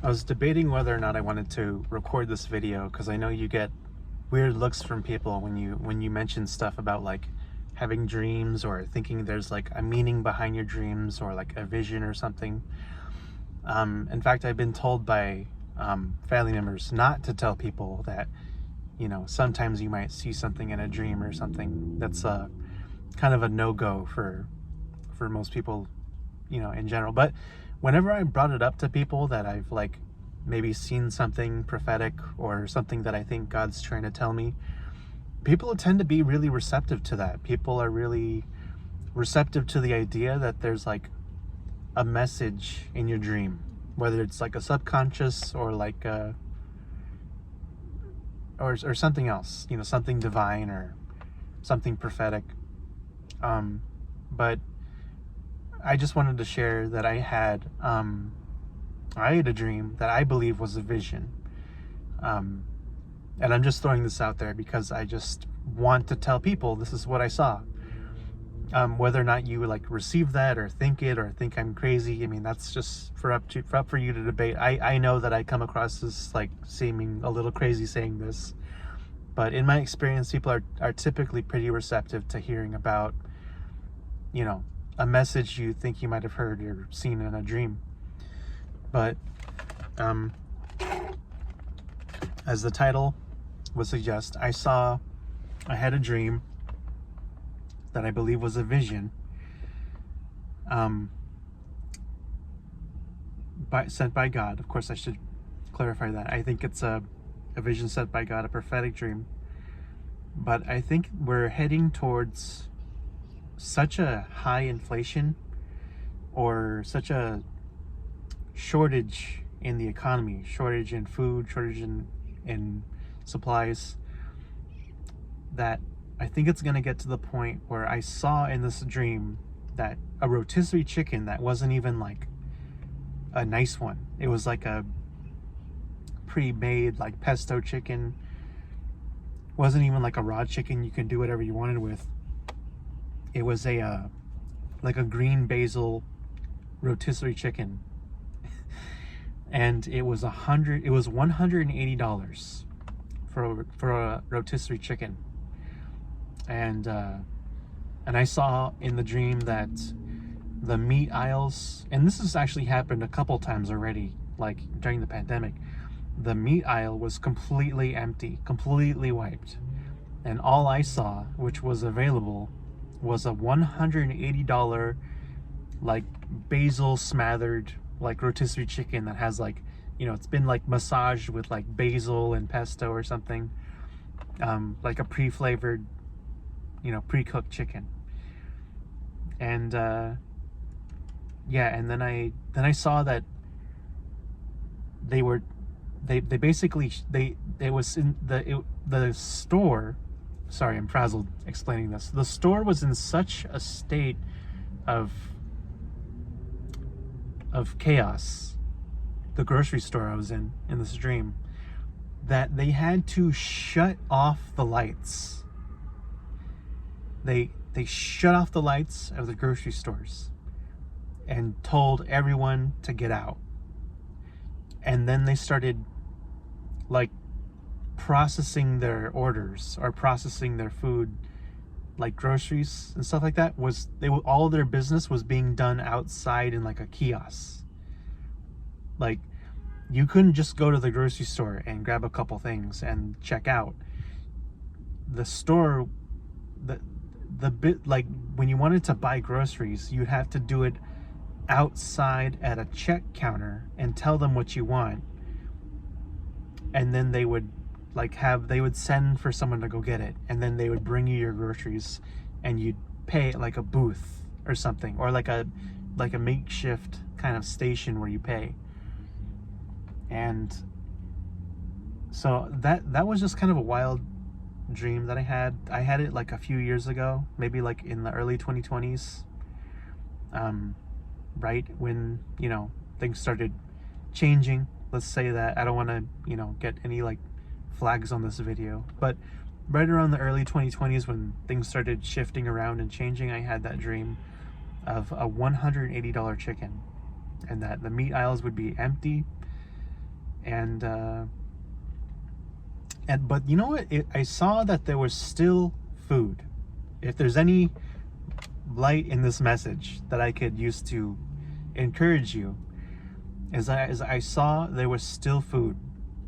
I was debating whether or not I wanted to record this video because I know you get weird looks from people when you mention stuff about like having dreams or thinking there's like a meaning behind your dreams or like a vision or something. In fact, I've been told by family members not to tell people that, sometimes you might see something in a dream or something. That's kind of a no-go for most people, in general. But whenever I brought it up to people that I've like maybe seen something prophetic or something that I think God's trying to tell me, people tend to be really receptive to that. People are really receptive to the idea that there's like a message in your dream, whether it's like a subconscious or like or something else, something divine or something prophetic. But I just wanted to share that I had a dream that I believe was a vision. And I'm just throwing this out there because I just want to tell people this is what I saw. Whether or not you like receive that or think I'm crazy, I mean, that's just up for you to debate. I know that I come across as like seeming a little crazy saying this, but in my experience, people are typically pretty receptive to hearing about, a message you think you might have heard or seen in a dream. But as the title would suggest, I had a dream that I believe was a vision sent by God. Of course, I should clarify that. I think it's a vision sent by God, a prophetic dream. But I think we're heading towards such a high inflation or such a shortage in the economy, shortage in food, shortage in supplies, that I think it's going to get to the point where I saw in this dream that a rotisserie chicken that wasn't even like a nice one. It was like a pre-made like pesto chicken. Wasn't even like a raw chicken you can do whatever you wanted with. It was like a green basil rotisserie chicken. And it was $180 for a rotisserie chicken. And I saw in the dream that the meat aisles, and this has actually happened a couple times already, like during the pandemic, the meat aisle was completely empty, completely wiped. And all I saw, which was available, was a $180 like basil smothered like rotisserie chicken that has like, it's been like massaged with like basil and pesto or something, like a pre-flavored, pre-cooked chicken. And and then I saw that they basically it was in the store. Sorry, I'm frazzled explaining this. The store was in such a state of chaos, the grocery store I was in this dream, that they had to shut off the lights. They shut off the lights of the grocery stores and told everyone to get out. And then they started like processing their orders or processing their food, like groceries and stuff like that. All their business was being done outside in like a kiosk. Like you couldn't just go to the grocery store and grab a couple things and check out. The store, the bit, like when you wanted to buy groceries, you'd have to do it outside at a check counter and tell them what you want, and then they would send for someone to go get it, and then they would bring you your groceries and you'd pay at like a booth or something, or like a makeshift kind of station where you pay. And so that was just kind of a wild dream that I had it like a few years ago, maybe like in the early 2020s, right when things started changing. Let's say that. I don't want to get any like flags on this video, but right around the early 2020s when things started shifting around and changing, I had that dream of a $180 chicken, and that the meat aisles would be empty, And but you know what? I saw that there was still food. If there's any light in this message that I could use to encourage you, as I saw there was still food.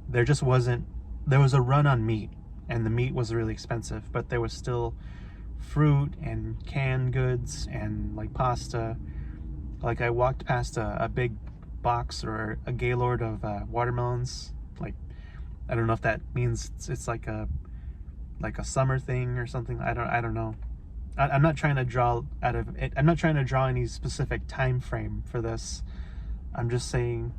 There just wasn't. There was a run on meat, and the meat was really expensive, but there was still fruit and canned goods and like pasta. Like I walked past a big box or a gaylord of watermelons. Like I don't know if that means it's like a summer thing or something. I don't know. I'm not trying to draw out of it. I'm not trying to draw any specific time frame for this. I'm just saying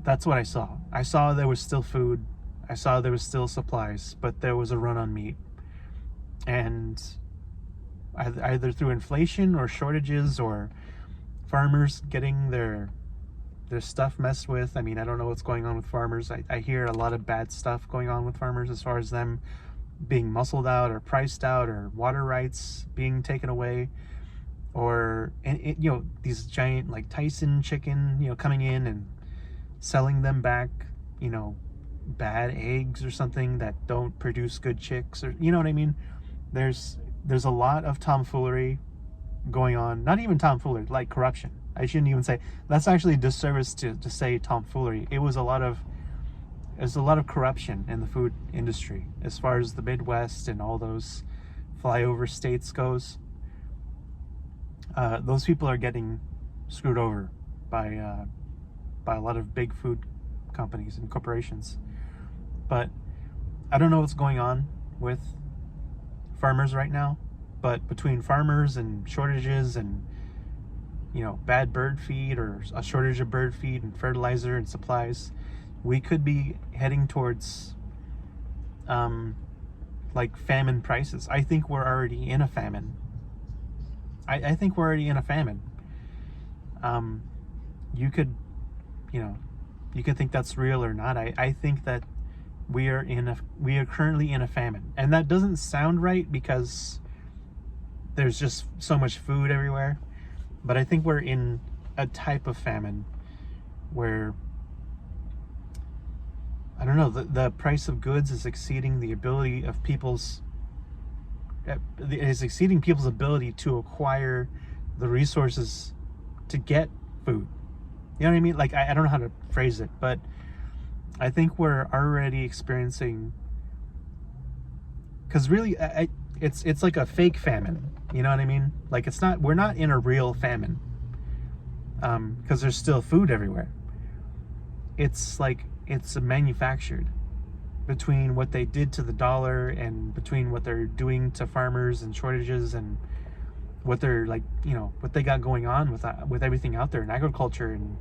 that's what I saw. I saw there was still food. I saw there was still supplies, but there was a run on meat. And either through inflation or shortages or farmers getting their stuff messed with. I mean, I don't know what's going on with farmers. I hear a lot of bad stuff going on with farmers as far as them being muscled out or priced out or water rights being taken away, or these giant like Tyson chicken coming in and selling them back bad eggs or something that don't produce good chicks, or you know what I mean. There's a lot of tomfoolery going on. Not even tomfoolery, like corruption. I shouldn't even say that's actually a disservice to say tomfoolery. It was a lot of corruption in the food industry as far as the Midwest and all those flyover states goes. Those people are getting screwed over by a lot of big food companies and corporations. But I don't know what's going on with farmers right now, but between farmers and shortages and bad bird feed or a shortage of bird feed and fertilizer and supplies, we could be heading towards like famine prices. I think we're already in a famine. I think we're already in a famine. You could think that's real or not. I think that we are currently in a famine, and that doesn't sound right because there's just so much food everywhere. But I think we're in a type of famine where, I don't know, the price of goods is exceeding the ability of people's ability to acquire the resources to get food. You know what I mean? Like I don't know how to phrase it, but I think we're already experiencing, because really it's like a fake famine. You know what I mean? Like we're not in a real famine, because there's still food everywhere. It's like it's manufactured between what they did to the dollar and between what they're doing to farmers and shortages and what they're what they got going on with everything out there in agriculture and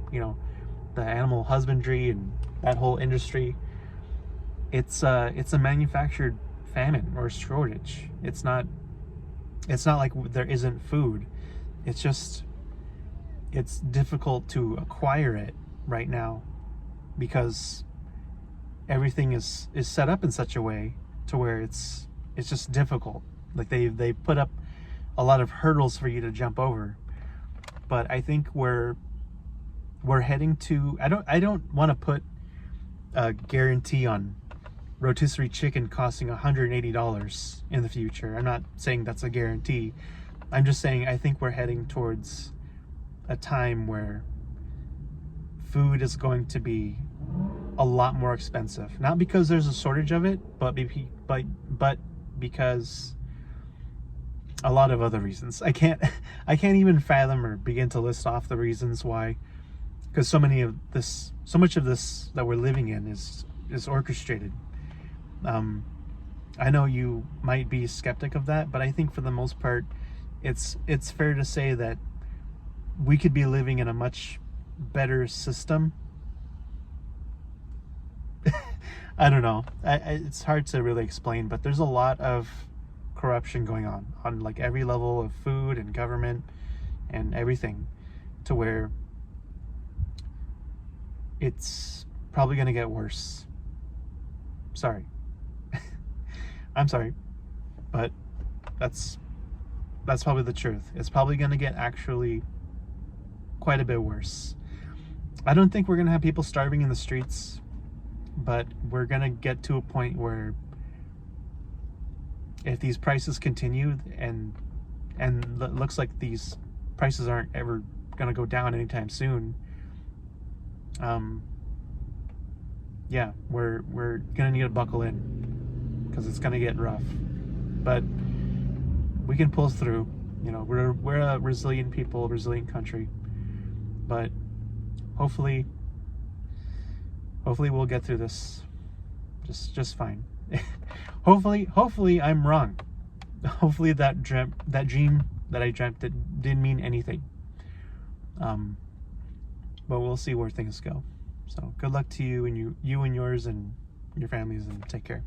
the animal husbandry and that whole industry. It's a manufactured famine or shortage. It's not like there isn't food. It's just it's difficult to acquire it right now because everything is set up in such a way to where it's just difficult. Like they put up a lot of hurdles for you to jump over. But I think we're heading to, I don't want to put a guarantee on rotisserie chicken costing $180 in the future. I'm not saying that's a guarantee. I'm just saying I think we're heading towards a time where food is going to be a lot more expensive. Not because there's a shortage of it, but because a lot of other reasons. I can't even fathom or begin to list off the reasons why, because so much of this that we're living in is orchestrated. I know you might be skeptic of that, but I think for the most part, it's fair to say that we could be living in a much better system. I don't know. It's hard to really explain, but there's a lot of corruption going on like every level of food and government and everything, to where it's probably going to get worse. Sorry. I'm sorry, but that's probably the truth. It's probably going to get actually quite a bit worse. I don't think we're gonna have people starving in the streets, but we're gonna get to a point where if these prices continue and looks like these prices aren't ever gonna go down anytime soon, yeah, we're gonna need to buckle in because it's gonna get rough. But we can pull through. You know, we're a resilient people, resilient country. But hopefully we'll get through this just fine. hopefully I'm wrong. Hopefully that dream that I dreamt didn't mean anything. But we'll see where things go. So good luck to you and you and yours and your families, and take care.